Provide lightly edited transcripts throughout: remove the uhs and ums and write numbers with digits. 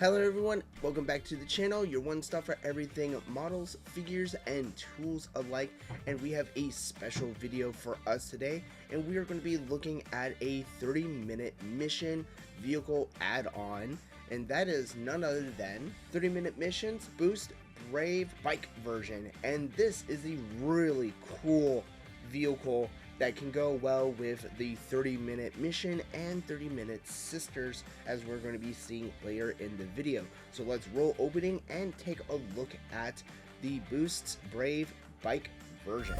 Hello everyone, welcome back to the channel, your one stop for everything models, figures, and tools alike. And we have a special video for us today, and we are going to be looking at a 30-minute mission vehicle add-on, and that is none other than 30-minute missions boost Brave bike version. And this is a really cool vehicle that can go well with the 30-minute mission and 30-minute sisters, as we're going to be seeing later in the video. So let's roll opening and take a look at the Boosts Brave bike version.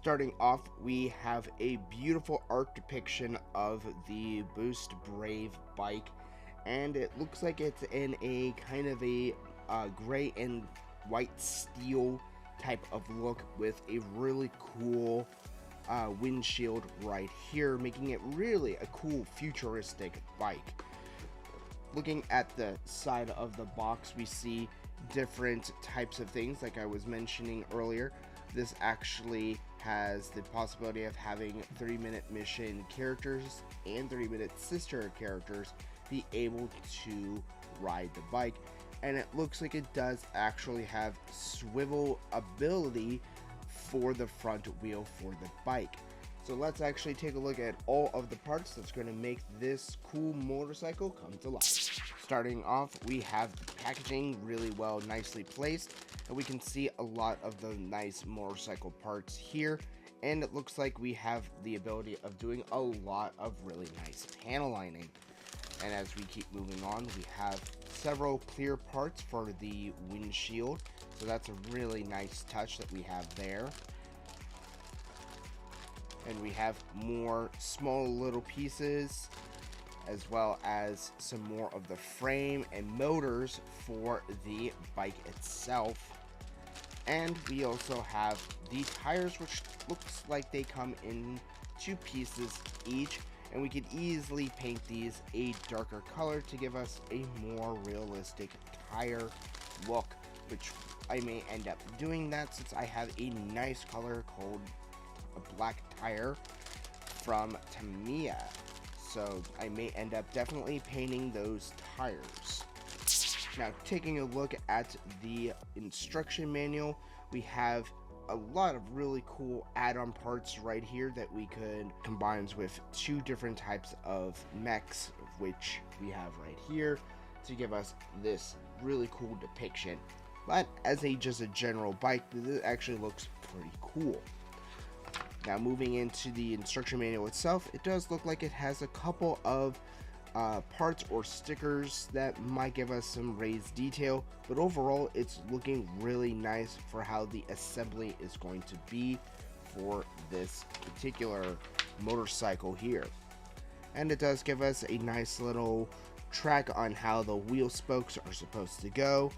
Starting off, we have a beautiful art depiction of the Boost Brave bike, and it looks like it's in a kind of a gray and white steel type of look with a really cool windshield right here, making it really a cool futuristic bike. Looking at the side of the box, we see different types of things like I was mentioning earlier. This actually has the possibility of having 30-minute mission characters and 30-minute sister characters be able to ride the bike, and it looks like it does actually have swivel ability for the front wheel for the bike. So let's actually take a look at all of the parts that's going to make this cool motorcycle come to life. Starting off, we have the packaging really well, nicely placed, and we can see a lot of the nice motorcycle parts here, and it looks like we have the ability of doing a lot of really nice panel lining. And as we keep moving on, we have several clear parts for the windshield, so that's a really nice touch that we have there. And we have more small little pieces, as well as some more of the frame and motors for the bike itself. And we also have the tires, which looks like they come in 2 pieces each, and we could easily paint these a darker color to give us a more realistic tire look, which I may end up doing that since I have a nice color called a black tire from Tamiya. So I may end up definitely painting those tires. Now, taking a look at the instruction manual, we have a lot of really cool add-on parts right here that we could combine with 2 different types of mechs, which we have right here to give us this really cool depiction. But as just a general bike, this actually looks pretty cool. Now, moving into the instruction manual itself, it does look like it has a couple of parts or stickers that might give us some raised detail, but overall it's looking really nice for how the assembly is going to be for this particular motorcycle here. And it does give us a nice little track on how the wheel spokes are supposed to go,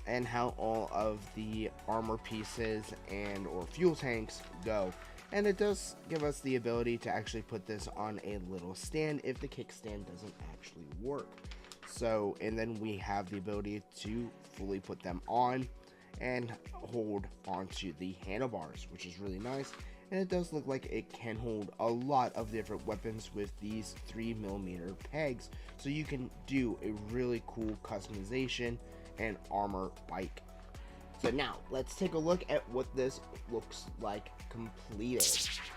and how all of the armor pieces and or fuel tanks go. And it does give us the ability to actually put this on a little stand if the kickstand doesn't actually work. So, and then we have the ability to fully put them on and hold onto the handlebars, which is really nice. And it does look like it can hold a lot of different weapons with these 3mm pegs, so you can do a really cool customization and armor bike. So now let's take a look at what this looks like completed.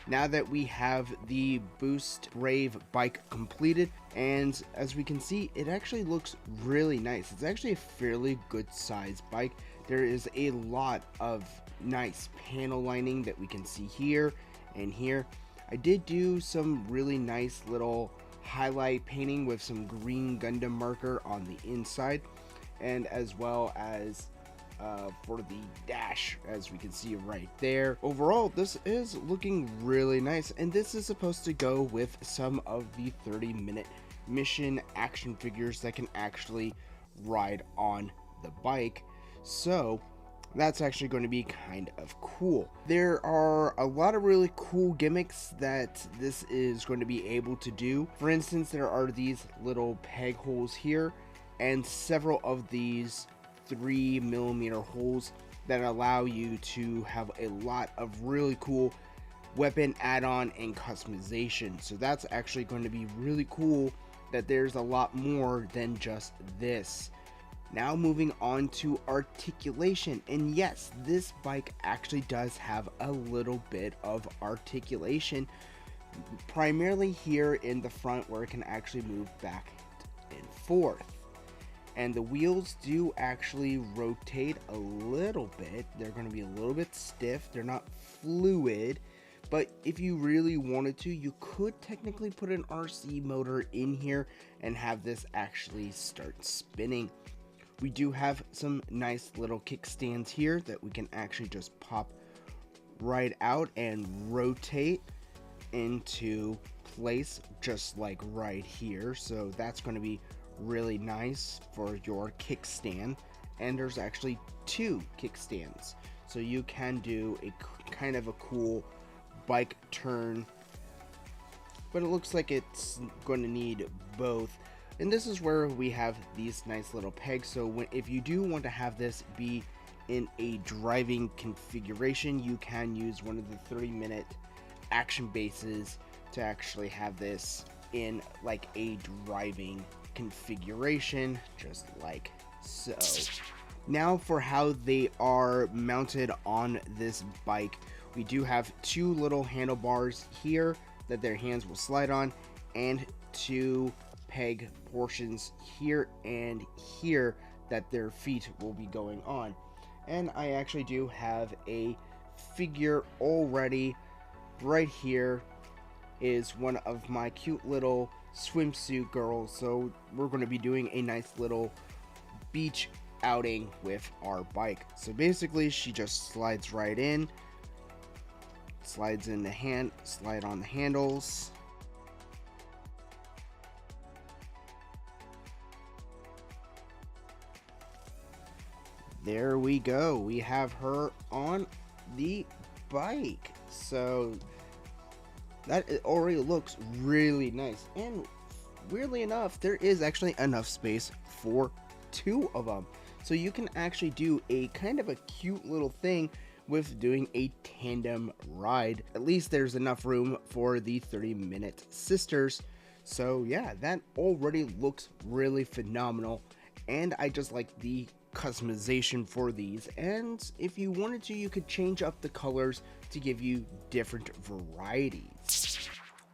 Now that we have the Boost Brave bike completed, and as we can see, it actually looks really nice. It's actually a fairly good size bike. There is a lot of nice panel lining that we can see here and here. I did do some really nice little highlight painting with some green Gundam marker on the inside, and as well as for the dash, as we can see right there. Overall, this is looking really nice, and this is supposed to go with some of the 30-minute mission action figures that can actually ride on the bike. So That's actually going to be kind of cool. There are a lot of really cool gimmicks that this is going to be able to do. For instance, there are these little peg holes here and several of these 3mm holes that allow you to have a lot of really cool weapon add-on and customization. So that's actually going to be really cool that there's a lot more than just this. Now moving on to articulation, and yes, this bike actually does have a little bit of articulation, primarily here in the front where it can actually move back and forth. And the wheels do actually rotate a little bit. They're going to be a little bit stiff, they're not fluid, but if you really wanted to, you could technically put an RC motor in here and have this actually start spinning. We do have some nice little kickstands here that we can actually just pop right out and rotate into place, just like right here. So that's going to be really nice for your kickstand. And there's actually 2 kickstands, so you can do a kind of a cool bike turn, but it looks like it's going to need both. And this is where we have these nice little pegs. So if you do want to have this be in a driving configuration, you can use one of the 30-minute action bases to actually have this in like a driving configuration, just like so. Now for how they are mounted on this bike, we do have 2 little handlebars here that their hands will slide on, and 2 peg portions here and here that their feet will be going on. And I actually do have a figure already. Right here is one of my cute little swimsuit girls, so we're going to be doing a nice little beach outing with our bike. So basically she just slides right in, slides in the hand, slide on the handles. There we go. We have her on the bike. So that already looks really nice. And weirdly enough, there is actually enough space for 2 of them. So you can actually do a kind of a cute little thing with doing a tandem ride. At least there's enough room for the 30-minute sisters. So yeah, that already looks really phenomenal. And I just like the customization for these, and if you wanted to, you could change up the colors to give you different varieties.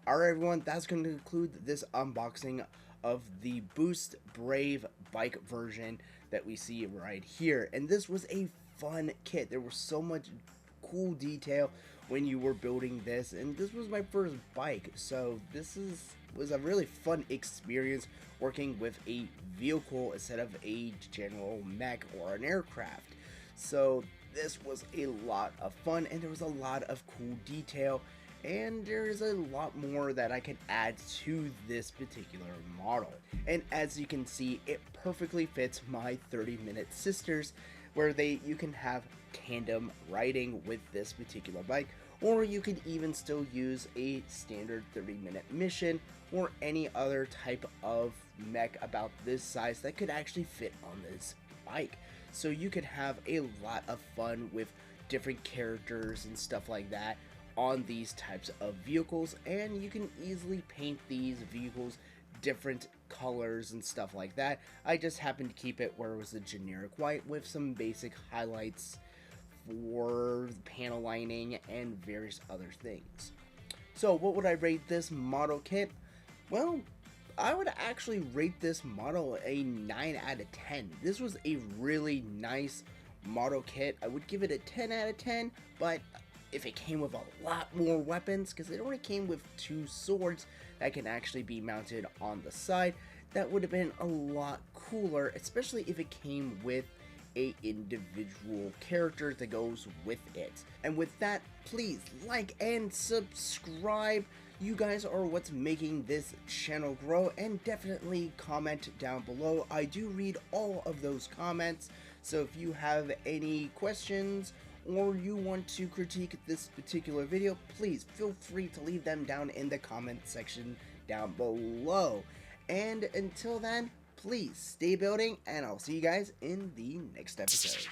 Alright everyone, that's going to conclude this unboxing of the Boost Brave bike version that we see right here. And this was a fun kit. There was so much cool detail when you were building this, and this was my first bike, so this was a really fun experience working with a vehicle instead of a general mech or an aircraft. So this was a lot of fun, and there was a lot of cool detail, and there's a lot more that I can add to this particular model. And as you can see, it perfectly fits my 30-minute sisters, where you can have tandem riding with this particular bike, or you could even still use a standard 30-minute mission or any other type of mech about this size that could actually fit on this bike. So you could have a lot of fun with different characters and stuff like that on these types of vehicles, and you can easily paint these vehicles different colors and stuff like that. I just happened to keep it where it was a generic white with some basic highlights for panel lining and various other things. So what would I rate this model kit? Well, I would actually rate this model a 9 out of 10. This was a really nice model kit. I would give it a 10 out of 10, but if it came with a lot more weapons, because it only came with 2 swords that can actually be mounted on the side, that would have been a lot cooler, especially if it came with a individual character that goes with it. And with that, please like and subscribe. You guys are what's making this channel grow, and definitely comment down below. I do read all of those comments, So if you have any questions or you want to critique this particular video, please feel free to leave them down in the comment section down below. And until then, please stay building, and I'll see you guys in the next episode.